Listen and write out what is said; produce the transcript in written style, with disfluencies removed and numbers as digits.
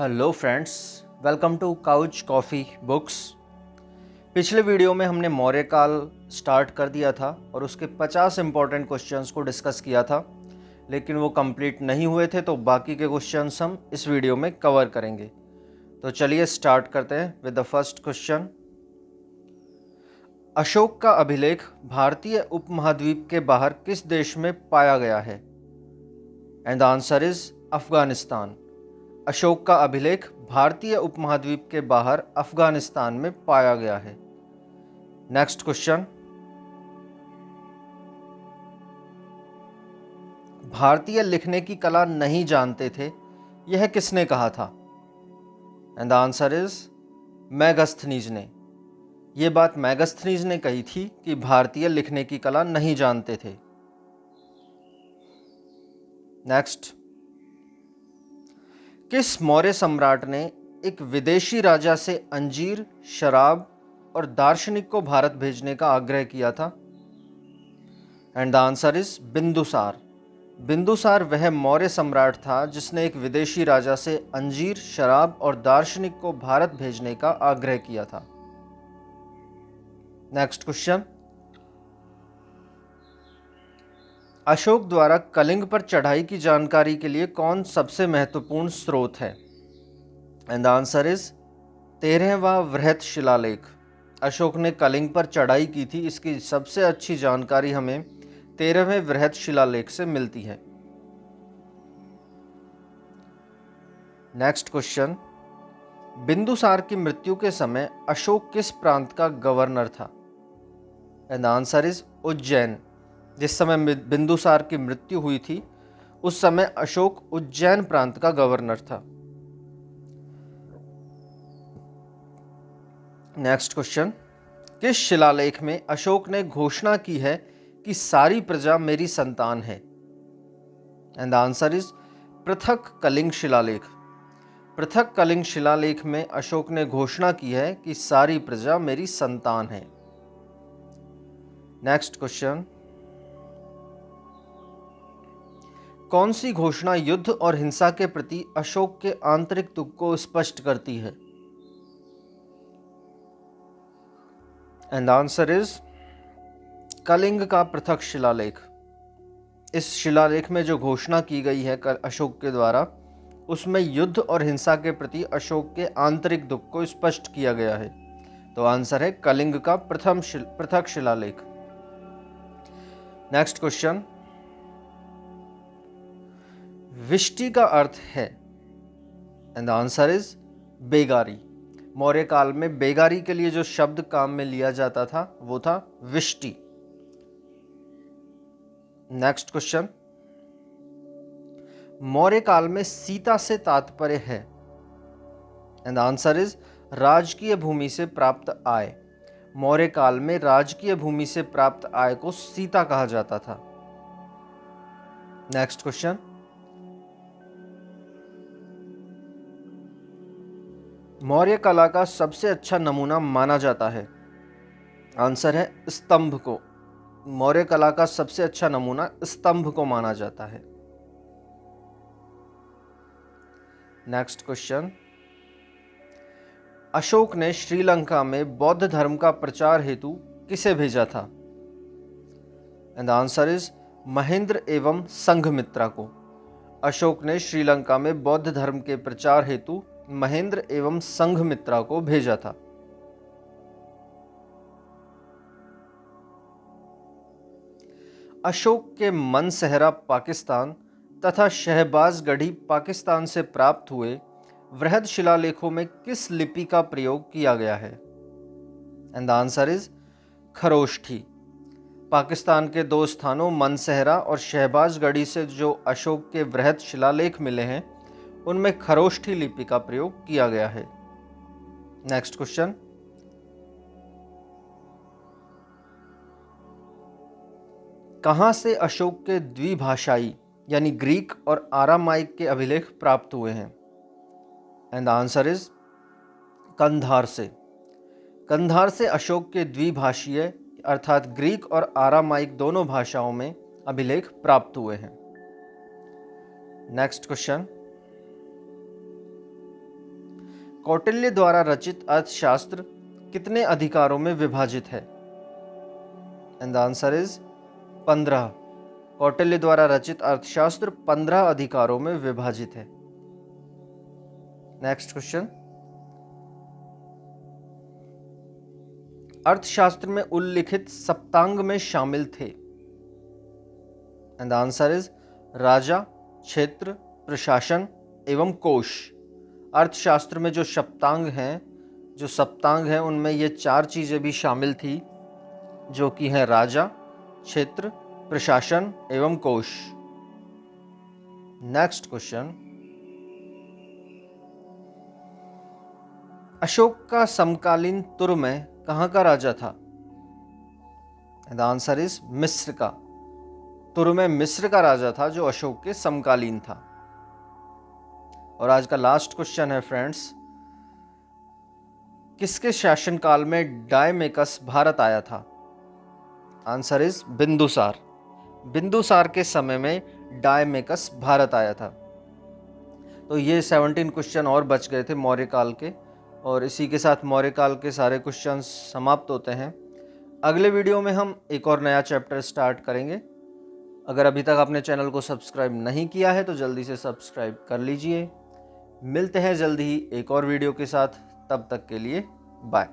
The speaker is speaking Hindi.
Hello friends, welcome to couch coffee books. पिछले वीडियो में हमने मौर्य काल स्टार्ट कर दिया था और उसके 50 इम्पोर्टेंट क्वेश्चंस को डिस्कस किया था, लेकिन वो कंप्लीट नहीं हुए थे, तो बाकी के क्वेश्चंस हम इस वीडियो में कवर करेंगे। तो चलिए स्टार्ट करते हैं with the first question. Ashok का अभिलेख भारतीय उपमहाद्वीप के बाहर किस देश में पाया गया है? And the answer is Afghanistan. Ashok का अभिलेख भारतीय उपमहाद्वीप के बाहर अफगानिस्तान में पाया गया है। Next question. भारतीय लिखने की कला नहीं जानते थे, यह किसने कहा था? And the answer is Megasthenes ने। यह बात मेगास्थनीज ने कही थी कि भारतीय लिखने की कला नहीं जानते थे। नेक्स्ट। किस मौर्य सम्राट ने एक विदेशी राजा से अंजीर, शराब और दार्शनिक को भारत भेजने का आग्रह किया था? And the answer is Bindusara. Bindusara वह मौर्य सम्राट था जिसने एक विदेशी राजा से अंजीर, शराब और दार्शनिक को भारत भेजने का आग्रह किया था। Next question. अशोक द्वारा कलिंग पर चढ़ाई की जानकारी के लिए कौन सबसे महत्वपूर्ण स्रोत है? एंड द आंसर इज 13वां वृहत शिलालेख। अशोक ने कलिंग पर चढ़ाई की थी, इसकी सबसे अच्छी जानकारी हमें 13वें वृहत शिलालेख से मिलती है। Next question. बिंदुसार की मृत्यु के समय अशोक किस प्रांत का गवर्नर था? And the answer is Ujjain. जिस समय बिंदुसार की मृत्यु हुई थी उस समय अशोक उज्जैन प्रांत का गवर्नर था। Next question. किस शिलालेख में अशोक ने घोषणा की है कि सारी प्रजा मेरी संतान है? एंड द आंसर इज पृथक कलिंग शिलालेख। पृथक कलिंग शिलालेख में अशोक ने घोषणा की है कि सारी प्रजा मेरी संतान है। Next question. कौन सी घोषणा युद्ध और हिंसा के प्रति अशोक के आंतरिक दुख को स्पष्ट करती है? And the answer is Kalinga का पृथक शिलालेख। इस शिलालेख में जो घोषणा की गई है अशोक के द्वारा, उसमें युद्ध और हिंसा के प्रति अशोक के आंतरिक दुख को स्पष्ट किया गया है। तो आंसर है कलिंग का पृथक शिलालेख। Next question. विष्टि का अर्थ है? एंड द आंसर इज बेगारी। मौर्य काल में बेगारी के लिए जो शब्द काम में लिया जाता था वो था विष्टि। Next question. मौर्य काल में सीता से तात्पर्य है? एंड द आंसर इज राजकीय भूमि से प्राप्त आय। मौर्य काल में राजकीय भूमि से प्राप्त आय को सीता कहा जाता था। Next question. मौर्य कला का सबसे अच्छा नमूना माना जाता है? आंसर है स्तंभ को। मौर्य कला का सबसे अच्छा नमूना स्तंभ को माना जाता है। Next question. अशोक ने श्रीलंका में बौद्ध धर्म का प्रचार हेतु किसे भेजा था? And the answer is Mahendra एवं संघमित्रा को। अशोक ने श्रीलंका में बौद्ध धर्म के प्रचार हेतु महेंद्र एवं संघमित्रा को भेजा था। अशोक के मनसेहरा पाकिस्तान तथा शहबाजगढ़ी पाकिस्तान से प्राप्त हुए वृहद शिलालेखों में किस लिपि का प्रयोग किया गया है? And the answer is Kharosthi. Pakistan के दो स्थानों मनसेहरा और शहबाजगढ़ी से जो अशोक के वृहद शिलालेख मिले हैं उनमें खरोष्ठी लिपि का प्रयोग किया गया है। Next question. कहां से अशोक के द्विभाषाई यानी ग्रीक और आरामाइक के अभिलेख प्राप्त हुए हैं? And the answer is Kandahar से। कंधार से अशोक के द्विभाषीय अर्थात ग्रीक और आरामाइक दोनों भाषाओं में अभिलेख प्राप्त हुए हैं। Next question. कौटिल्य द्वारा रचित अर्थशास्त्र कितने अधिकारों में विभाजित है? And the answer is 15। Kautilya द्वारा रचित अर्थशास्त्र 15 अधिकारों में विभाजित है। नेक्स्ट क्वेश्चन, अर्थशास्त्र में उल्लिखित सप्तांग में शामिल थे? एंड द आंसर इज राजा, क्षेत्र, प्रशासन एवं कोश। अर्थशास्त्र में जो सप्तांग हैं उनमें ये 4 चीजें भी शामिल थी, जो कि हैं राजा, क्षेत्र, प्रशासन एवं कोश। नेक्स्ट क्वेश्चन, अशोक का समकालीन तुर्मे कहाँ का राजा था? द आंसर इज मिस्र का। तुर्मे मिस्र का राजा था जो अशोक के समकालीन था। और आज का लास्ट क्वेश्चन है फ्रेंड्स, किसके शासनकाल में डायमेकस भारत आया था? Answer is Bindusara. बिंदुसार के समय में डायमेकस भारत आया था। तो ये 17 क्वेश्चन और बच गए थे मौर्य काल के, और इसी के साथ मौर्य काल के सारे क्वेश्चन समाप्त होते हैं। अगले वीडियो में हम एक और नया चैप्टर स्टार्ट करेंगे। अगर अभी तक आपने चैनल को सब्सक्राइब नहीं किया है तो जल्दी से सब्सक्राइब कर लीजिए। मिलते हैं जल्दी ही एक और वीडियो के साथ, तब तक के लिए बाय।